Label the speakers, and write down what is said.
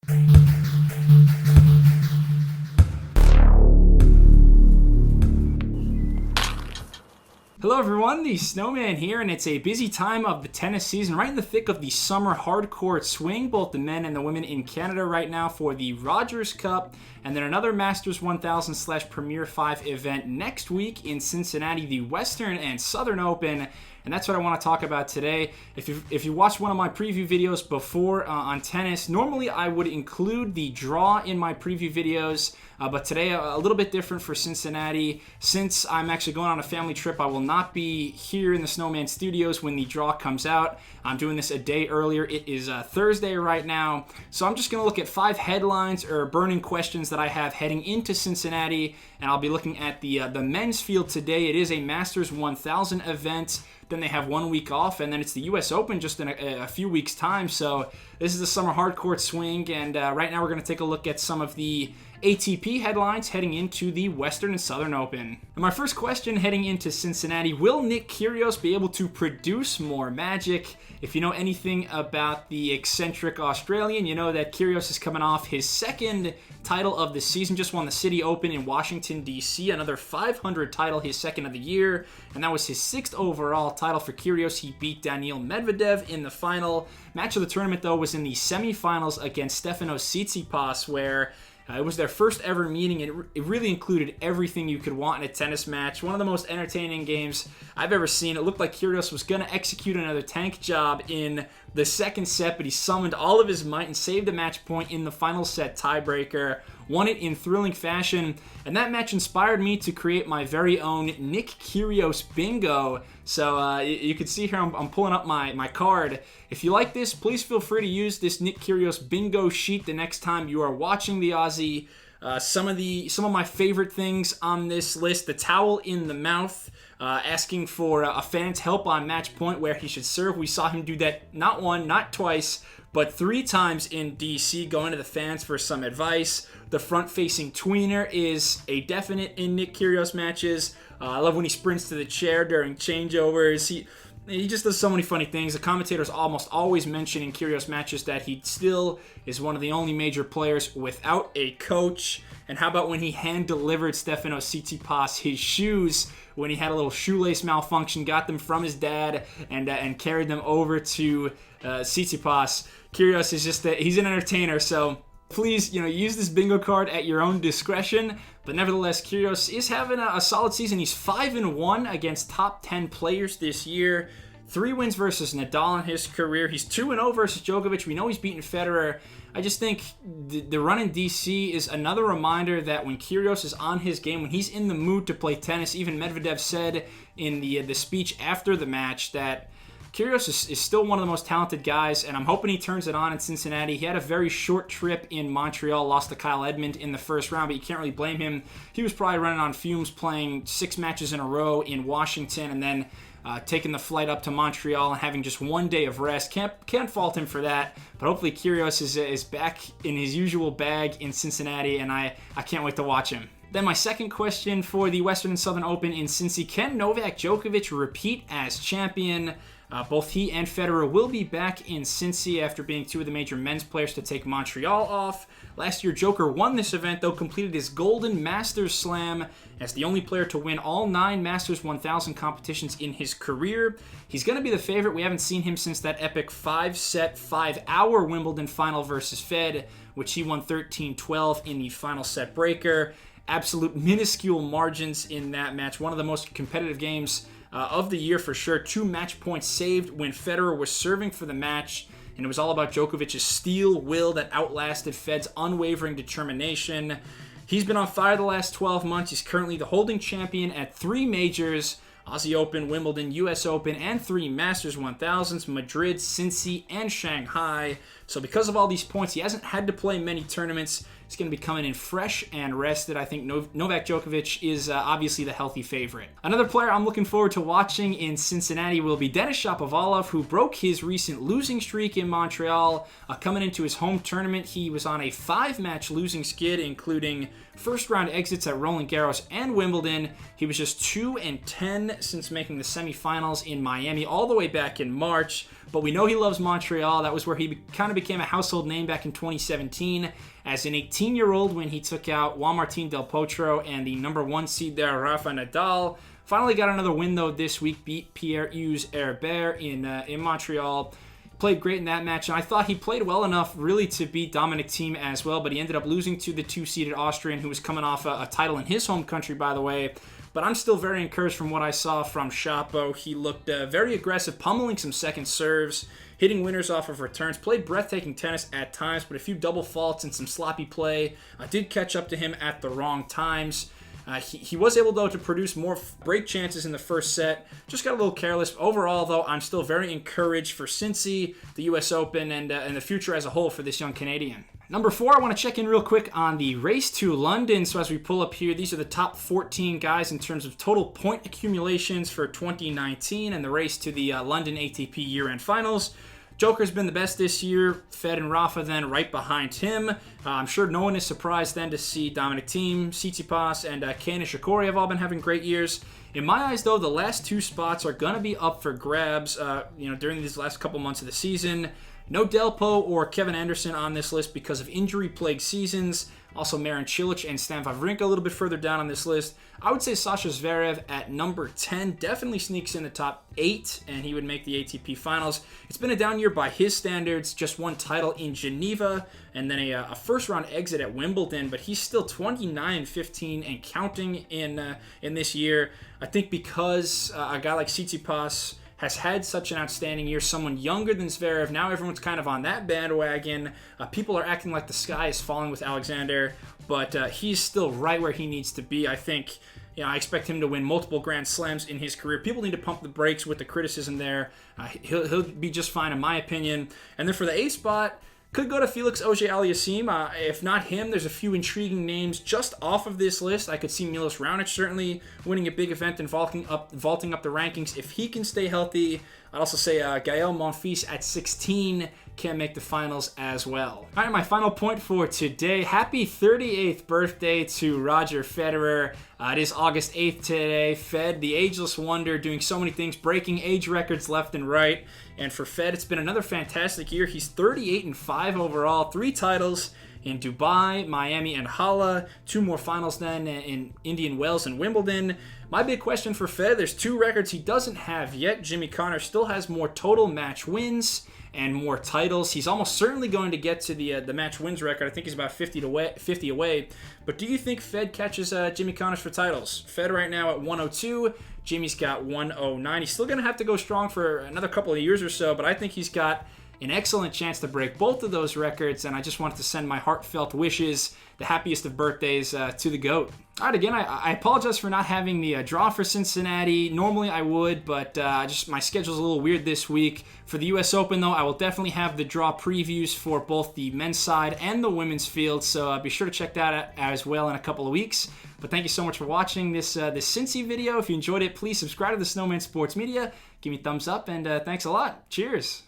Speaker 1: Hello everyone, the Snowman here, and it's a busy time of the tennis season, right in the thick of the summer hardcourt swing, both the men and the women in Canada right now for the Rogers Cup, and then another Masters 1000/Premier 5 event next week in Cincinnati, the Western and Southern Open. And that's what I want to talk about today. If you watched one of my preview videos before on tennis, normally I would include the draw in my preview videos, but today a little bit different for Cincinnati. Since I'm actually going on a family trip, I will not be here in the Snowman Studios when the draw comes out. I'm doing this a day earlier. It is Thursday right now. So I'm just going to look at 5 headlines or burning questions that I have heading into Cincinnati, and I'll be looking at the men's field today. It is a Masters 1000 event. Then they have 1 week off, and then it's the U.S. Open just in a few weeks' time. So this is the summer hardcourt swing, and right now we're going to take a look at some of the ATP headlines heading into the Western and Southern Open. And my first question heading into Cincinnati, will Nick Kyrgios be able to produce more magic? If you know anything about the eccentric Australian, you know that Kyrgios is coming off his second title of the season, just won the City Open in Washington, D.C., another 500 title, his second of the year, and that was his 6th overall title for Kyrgios. He beat Daniil Medvedev in the final. Match of the tournament, though, was in the semifinals against Stefanos Tsitsipas, where it was their first ever meeting, and it really included everything you could want in a tennis match. One of the most entertaining games I've ever seen. It looked like Kyrgios was going to execute another tank job in the second set, but he summoned all of his might and saved a match point in the final set tiebreaker. Won it in thrilling fashion, and that match inspired me to create my very own Nick Kyrgios bingo. So you can see here I'm pulling up my card. If you like this, please feel free to use this Nick Kyrgios bingo sheet the next time you are watching the Aussie. Some of my favorite things on this list: the towel in the mouth, asking for a fan's help on match point where he should serve. We saw him do that not one, not twice, but 3 times in DC, going to the fans for some advice. The front-facing tweener is a definite in Nick Kyrgios matches. I love when he sprints to the chair during changeovers. He just does so many funny things. The commentators almost always mention in Kyrgios matches that he still is one of the only major players without a coach. And how about when he hand-delivered Stefanos Tsitsipas his shoes when he had a little shoelace malfunction, got them from his dad, and carried them over to Tsitsipas. Kyrgios is just he's an entertainer, so please, use this bingo card at your own discretion. But nevertheless, Kyrgios is having a solid season. He's 5-1 against top 10 players this year. 3 wins versus Nadal in his career. He's 2-0 versus Djokovic. We know he's beaten Federer. I just think the run in DC is another reminder that when Kyrgios is on his game, when he's in the mood to play tennis, even Medvedev said in the speech after the match that Kyrgios is still one of the most talented guys, and I'm hoping he turns it on in Cincinnati. He had a very short trip in Montreal, lost to Kyle Edmund in the first round, but you can't really blame him. He was probably running on fumes playing 6 matches in a row in Washington and then taking the flight up to Montreal and having just 1 day of rest. Can't fault him for that, but hopefully Kyrgios is back in his usual bag in Cincinnati, and I can't wait to watch him. Then my second question for the Western and Southern Open in Cincy: can Novak Djokovic repeat as champion? Both he and Federer will be back in Cincy after being 2 of the major men's players to take Montreal off. Last year, Joker won this event, though, completed his Golden Masters Slam as the only player to win all 9 Masters 1000 competitions in his career. He's going to be the favorite. We haven't seen him since that epic 5-set, 5-hour Wimbledon final versus Fed, which he won 13-12 in the final set breaker. Absolute minuscule margins in that match. One of the most competitive games of the year for sure. 2 match points saved when Federer was serving for the match, and it was all about Djokovic's steel will that outlasted Fed's unwavering determination. He's been on fire the last 12 months. He's currently the holding champion at 3 majors: Aussie Open, Wimbledon, US Open, and 3 Masters 1000s, Madrid, Cincy, and Shanghai. So because of all these points, he hasn't had to play many tournaments. He's going to be coming in fresh and rested. I think Novak Djokovic is obviously the healthy favorite. Another player I'm looking forward to watching in Cincinnati will be Denis Shapovalov, who broke his recent losing streak in Montreal. Coming into his home tournament, he was on a 5-match losing skid, including first-round exits at Roland Garros and Wimbledon. He was just 2-10 since making the semifinals in Miami all the way back in March. But we know he loves Montreal. That was where he kind of of became a household name back in 2017 as an 18-year-old when he took out Juan Martín del Potro and the number 1 seed there, Rafa Nadal. Finally got another win, though, this week. Beat Pierre-Yves Herbert in Montreal. Played great in that match, and I thought he played well enough really to beat Dominic Thiem as well, but he ended up losing to the 2-seeded Austrian, who was coming off a title in his home country, by the way. But I'm still very encouraged from what I saw from Shapo. He looked very aggressive, pummeling some second serves, hitting winners off of returns, played breathtaking tennis at times, but a few double faults and some sloppy play did catch up to him at the wrong times. He was able, though, to produce more break chances in the first set. Just got a little careless. Overall, though, I'm still very encouraged for Cincy, the U.S. Open, and the future as a whole for this young Canadian. Number 4, I want to check in real quick on the race to London. So as we pull up here, these are the top 14 guys in terms of total point accumulations for 2019 and the race to the London ATP year-end finals. Joker's been the best this year. Fed and Rafa then right behind him. I'm sure no one is surprised then to see Dominic Thiem, Tsitsipas, and Kei Nishikori have all been having great years. In my eyes, though, the last 2 spots are going to be up for grabs during these last couple months of the season. No Delpo or Kevin Anderson on this list because of injury-plagued seasons. Also, Marin Cilic and Stan Wawrinka a little bit further down on this list. I would say Sasha Zverev at number 10 definitely sneaks in the top 8, and he would make the ATP finals. It's been a down year by his standards. Just one title in Geneva, and then a first-round exit at Wimbledon, but he's still 29-15 and counting in this year. I think because a guy like Tsitsipas has had such an outstanding year, someone younger than Zverev. Now everyone's kind of on that bandwagon. People are acting like the sky is falling with Alexander, but he's still right where he needs to be. I think, I expect him to win multiple Grand Slams in his career. People need to pump the brakes with the criticism there. He'll be just fine in my opinion. And then for the 8th spot, could go to Felix Auger-Aliassime. If not him, there's a few intriguing names just off of this list. I could see Milos Raonic certainly winning a big event and vaulting up the rankings if he can stay healthy. I'd also say Gael Monfils at 16 can make the finals as well. All right, my final point for today. Happy 38th birthday to Roger Federer. It is August 8th today. Fed, the ageless wonder, doing so many things, breaking age records left and right. And for Fed, it's been another fantastic year. He's 38-5 overall, 3 titles in Dubai, Miami, and Halle. 2 more finals then in Indian Wells and Wimbledon. My big question for Fed, there's 2 records he doesn't have yet. Jimmy Connors still has more total match wins and more titles. He's almost certainly going to get to the match wins record. I think he's about 50 away. But do you think Fed catches Jimmy Connors for titles? Fed right now at 102. Jimmy's got 109. He's still going to have to go strong for another couple of years or so, but I think he's got an excellent chance to break both of those records, and I just wanted to send my heartfelt wishes, the happiest of birthdays, to the GOAT. All right, again, I apologize for not having the draw for Cincinnati. Normally I would, but just my schedule's a little weird this week. For the U.S. Open, though, I will definitely have the draw previews for both the men's side and the women's field, so be sure to check that out as well in a couple of weeks. But thank you so much for watching this Cincy video. If you enjoyed it, please subscribe to the Snowman Sports Media. Give me a thumbs up, and thanks a lot. Cheers.